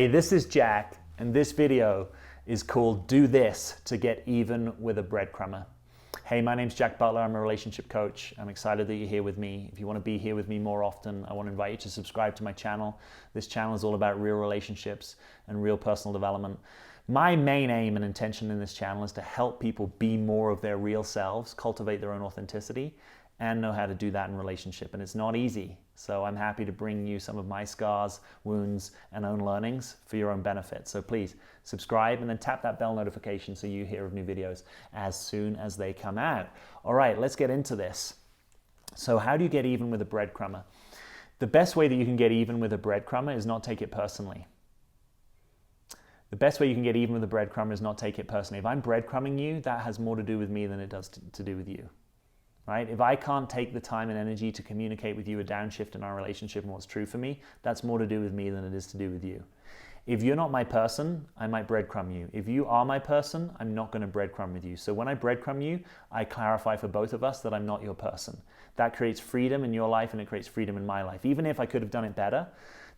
Hey, this is Jack, and this video is called Do This to Get Even with a Breadcrumber. Hey, my name's Jack Butler. I'm a relationship coach. I'm excited that you're here with me. If you want to be here with me more often, I want to invite you to subscribe to my channel. This channel is all about real relationships and real personal development. My main aim and intention in this channel is to help people be more of their real selves, cultivate their own authenticity, and know how to do that in relationship. And it's not easy. So I'm happy to bring you some of my scars, wounds, and own learnings for your own benefit. So please subscribe and then tap that bell notification so you hear of new videos as soon as they come out. All right, let's get into this. So how do you get even with a breadcrumber? The best way that you can get even with a breadcrumber is not take it personally. The best way you can get even with a breadcrumber is not take it personally. If I'm breadcrumbing you, that has more to do with me than it does to do with you. Right? If I can't take the time and energy to communicate with you a downshift in our relationship and what's true for me, that's more to do with me than it is to do with you. If you're not my person, I might breadcrumb you. If you are my person, I'm not going to breadcrumb with you. So when I breadcrumb you, I clarify for both of us that I'm not your person. That creates freedom in your life and it creates freedom in my life. Even if I could have done it better,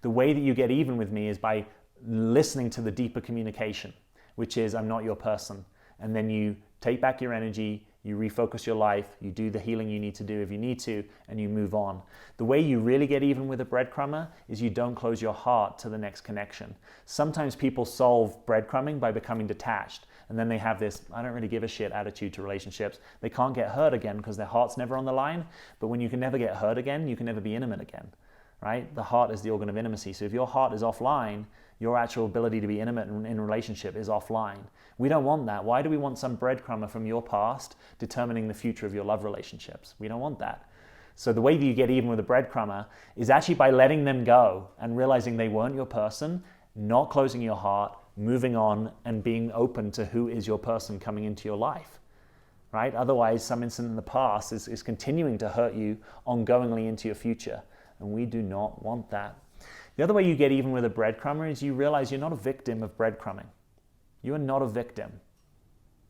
the way that you get even with me is by listening to the deeper communication, which is I'm not your person. And then you take back your energy, you refocus your life, you do the healing you need to do if you need to, and you move on. The way you really get even with a breadcrumber is you don't close your heart to the next connection. Sometimes people solve breadcrumbing by becoming detached, and then they have this I don't really give a shit attitude to relationships. They can't get hurt again because their heart's never on the line, but when you can never get hurt again, you can never be intimate again, right? The heart is the organ of intimacy. So if your heart is offline, your actual ability to be intimate in a relationship is offline. We don't want that. Why do we want some breadcrumber from your past determining the future of your love relationships? We don't want that. So the way that you get even with a breadcrumber is actually by letting them go and realizing they weren't your person, not closing your heart, moving on, and being open to who is your person coming into your life, right? Otherwise, some incident in the past is continuing to hurt you ongoingly into your future, and we do not want that. The other way you get even with a breadcrumber is you realize you're not a victim of breadcrumbing. You are not a victim.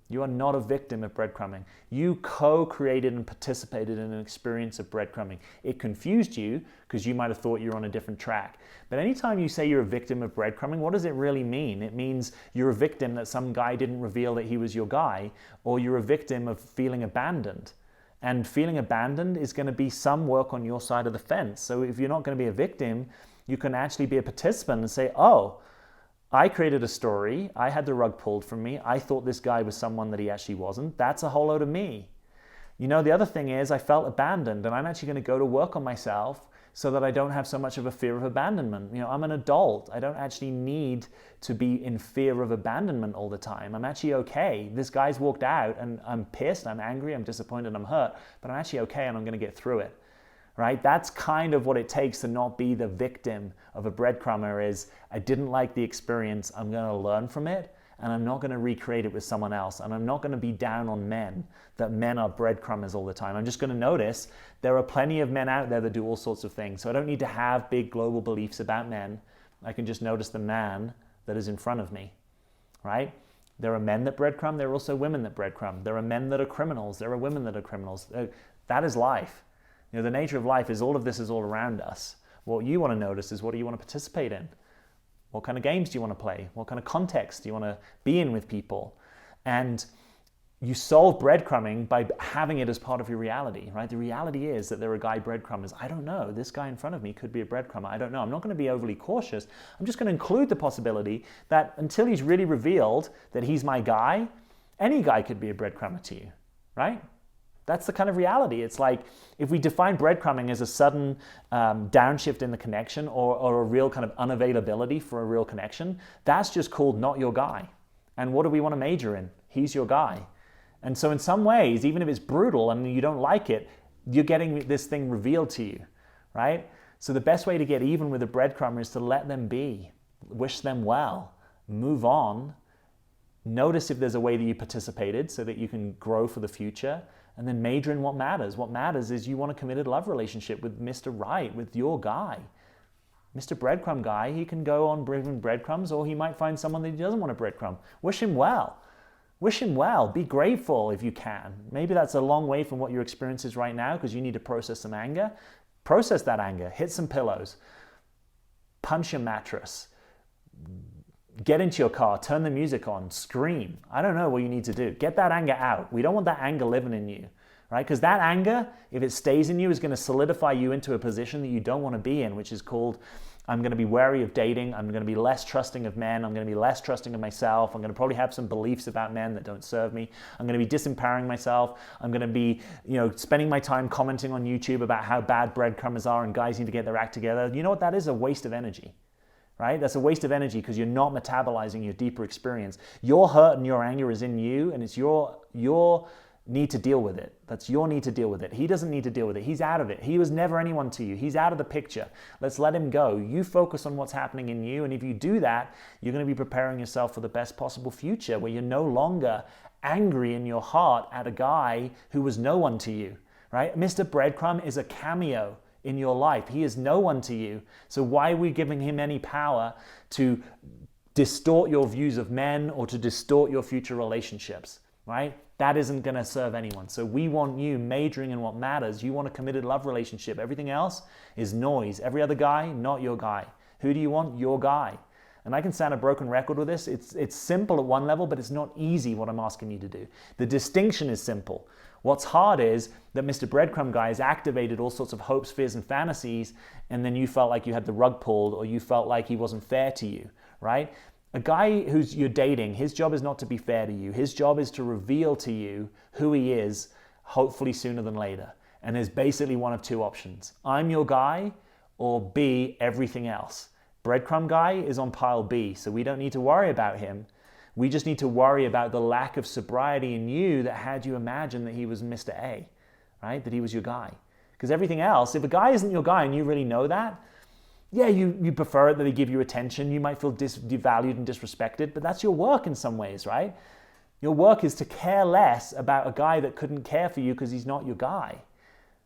You are not a victim of breadcrumbing. You co-created and participated in an experience of breadcrumbing. It confused you because you might have thought you were on a different track. But anytime you say you're a victim of breadcrumbing, what does it really mean? It means you're a victim that some guy didn't reveal that he was your guy, or you're a victim of feeling abandoned. And feeling abandoned is going to be some work on your side of the fence. So if you're not going to be a victim, you can actually be a participant and say, oh, I created a story, I had the rug pulled from me, I thought this guy was someone that he actually wasn't. That's a whole load of me. You know, the other thing is I felt abandoned, and I'm actually going to go to work on myself so that I don't have so much of a fear of abandonment. You know, I'm an adult. I don't actually need to be in fear of abandonment all the time. I'm actually okay. This guy's walked out and I'm pissed, I'm angry, I'm disappointed, I'm hurt, but I'm actually okay and I'm going to get through it. Right? That's kind of what it takes to not be the victim of a breadcrumber is I didn't like the experience, I'm going to learn from it, and I'm not going to recreate it with someone else, and I'm not going to be down on men, that men are breadcrumbers all the time. I'm just going to notice there are plenty of men out there that do all sorts of things, so I don't need to have big global beliefs about men. I can just notice the man that is in front of me, right? There are men that breadcrumb, there are also women that breadcrumb. There are men that are criminals, there are women that are criminals. That is life. You know, the nature of life is all of this is all around us. What you want to notice is what do you want to participate in? What kind of games do you want to play? What kind of context do you want to be in with people? And you solve breadcrumbing by having it as part of your reality, right? The reality is that there are guy breadcrumbers. I don't know. This guy in front of me could be a breadcrumber. I don't know. I'm not going to be overly cautious. I'm just going to include the possibility that until he's really revealed that he's my guy, any guy could be a breadcrumber to you, right? That's the kind of reality. It's like if we define breadcrumbing as a sudden downshift in the connection or a real kind of unavailability for a real connection, that's just called not your guy. And what do we want to major in? He's your guy. And so in some ways, even if it's brutal and you don't like it, you're getting this thing revealed to you, right? So the best way to get even with a breadcrumber is to let them be, wish them well, move on, notice if there's a way that you participated so that you can grow for the future, and then major in what matters. What matters is you want a committed love relationship with Mr. Right, with your guy. Mr. Breadcrumb guy, he can go on bringing breadcrumbs, or he might find someone that he doesn't want to breadcrumb. Wish him well. Wish him well. Be grateful if you can. Maybe that's a long way from what your experience is right now because you need to process some anger. Process that anger. Hit some pillows. Punch your mattress. Get into your car, turn the music on, scream. I don't know what you need to do. Get that anger out. We don't want that anger living in you, right? Because that anger, if it stays in you, is going to solidify you into a position that you don't want to be in, which is called, I'm going to be wary of dating. I'm going to be less trusting of men. I'm going to be less trusting of myself. I'm going to probably have some beliefs about men that don't serve me. I'm going to be disempowering myself. I'm going to be, spending my time commenting on YouTube about how bad breadcrumbers are and guys need to get their act together. You know what? That is a waste of energy. Right? That's a waste of energy because you're not metabolizing your deeper experience. Your hurt and your anger is in you, and it's your need to deal with it. That's your need to deal with it. He doesn't need to deal with it. He's out of it. He was never anyone to you. He's out of the picture. Let's let him go. You focus on what's happening in you, and if you do that, you're going to be preparing yourself for the best possible future where you're no longer angry in your heart at a guy who was no one to you. Right? Mr. Breadcrumb is a cameo in your life. He is no one to you. So why are we giving him any power to distort your views of men or to distort your future relationships, right? That isn't going to serve anyone. So we want you majoring in what matters. You want a committed love relationship. Everything else is noise. Every other guy, not your guy. Who do you want? Your guy. And I can sound a broken record with this. It's simple at one level, but it's not easy what I'm asking you to do. The distinction is simple. What's hard is that Mr. Breadcrumb guy has activated all sorts of hopes, fears, and fantasies, and then you felt like you had the rug pulled or you felt like he wasn't fair to you, right? A guy who's you're dating, his job is not to be fair to you. His job is to reveal to you who he is, hopefully sooner than later. And there's basically one of two options. I'm your guy, or B, everything else. Breadcrumb guy is on pile B, so we don't need to worry about him. We just need to worry about the lack of sobriety in you that had you imagine that he was Mr. A, right? That he was your guy. Because everything else, if a guy isn't your guy and you really know that, yeah, you prefer it that they give you attention. You might feel devalued and disrespected, but that's your work in some ways, right? Your work is to care less about a guy that couldn't care for you because he's not your guy,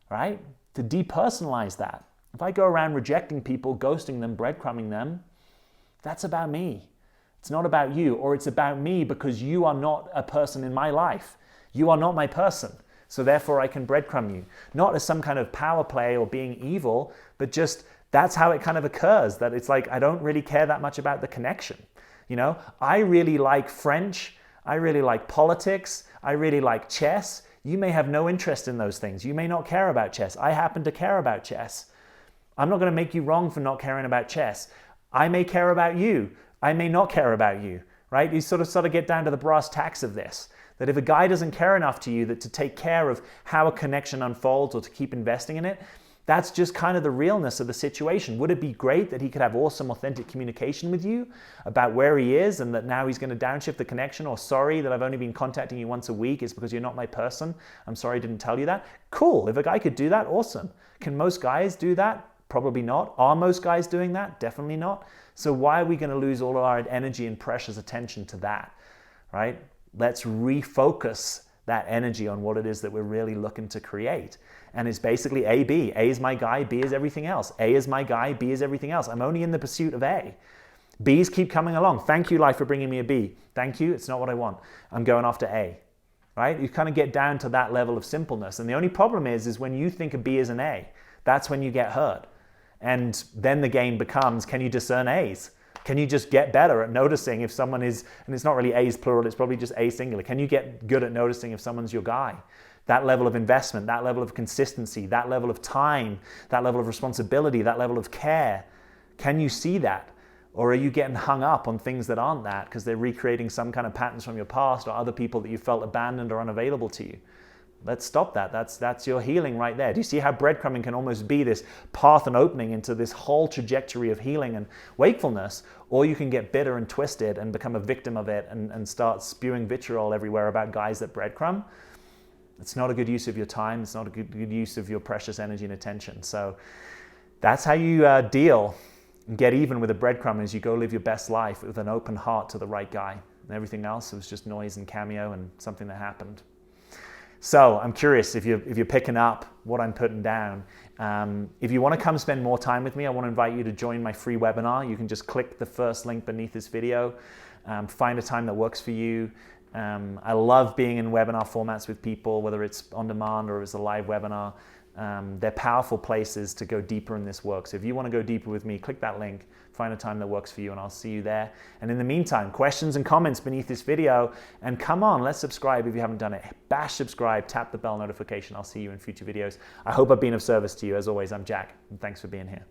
right? To depersonalize that. If I go around rejecting people, ghosting them, breadcrumbing them, that's about me. It's not about you, or it's about me because you are not a person in my life. You are not my person, so therefore I can breadcrumb you. Not as some kind of power play or being evil, but just that's how it kind of occurs, that it's like I don't really care that much about the connection. I really like French, I really like politics, I really like chess. You may have no interest in those things. You may not care about chess. I happen to care about chess. I'm not going to make you wrong for not caring about chess. I may care about you. I may not care about you, right? You sort of get down to the brass tacks of this. That if a guy doesn't care enough to you that to take care of how a connection unfolds or to keep investing in it, that's just kind of the realness of the situation. Would it be great that he could have awesome, authentic communication with you about where he is and that now he's going to downshift the connection, or sorry that I've only been contacting you once a week, it's because you're not my person. I'm sorry I didn't tell you that. Cool. If a guy could do that, awesome. Can most guys do that? Probably not. Are most guys doing that? Definitely not. So why are we going to lose all of our energy and precious attention to that, right? Let's refocus that energy on what it is that we're really looking to create. And it's basically A, B. A is my guy, B is everything else. A is my guy, B is everything else. I'm only in the pursuit of A. B's keep coming along. Thank you, life, for bringing me a B. Thank you, it's not what I want. I'm going after A, right? You kind of get down to that level of simpleness. And the only problem is when you think a B is an A, that's when you get hurt. And then the game becomes, can you discern A's? Can you just get better at noticing if someone is, and it's not really A's plural, it's probably just A singular. Can you get good at noticing if someone's your guy? That level of investment, that level of consistency, that level of time, that level of responsibility, that level of care. Can you see that? Or are you getting hung up on things that aren't that because they're recreating some kind of patterns from your past or other people that you felt abandoned or unavailable to you? Let's stop that. That's your healing right there. Do you see how breadcrumbing can almost be this path and opening into this whole trajectory of healing and wakefulness? Or you can get bitter and twisted and become a victim of it and start spewing vitriol everywhere about guys that breadcrumb. It's not a good use of your time. It's not a good use of your precious energy and attention. So that's how you deal and get even with a breadcrumb as you go live your best life with an open heart to the right guy. And everything else was just noise and cameo and something that happened. So I'm curious if you're picking up what I'm putting down. If you want to come spend more time with me, I want to invite you to join my free webinar. You can just click the first link beneath this video, find a time that works for you. I love being in webinar formats with people, whether it's on demand or it's a live webinar. They're powerful places to go deeper in this work. So if you want to go deeper with me, click that link, find a time that works for you, and I'll see you there. And in the meantime, questions and comments beneath this video. And come on, let's subscribe if you haven't done it. Bash subscribe, tap the bell notification. I'll see you in future videos. I hope I've been of service to you. As always, I'm Jack, and thanks for being here.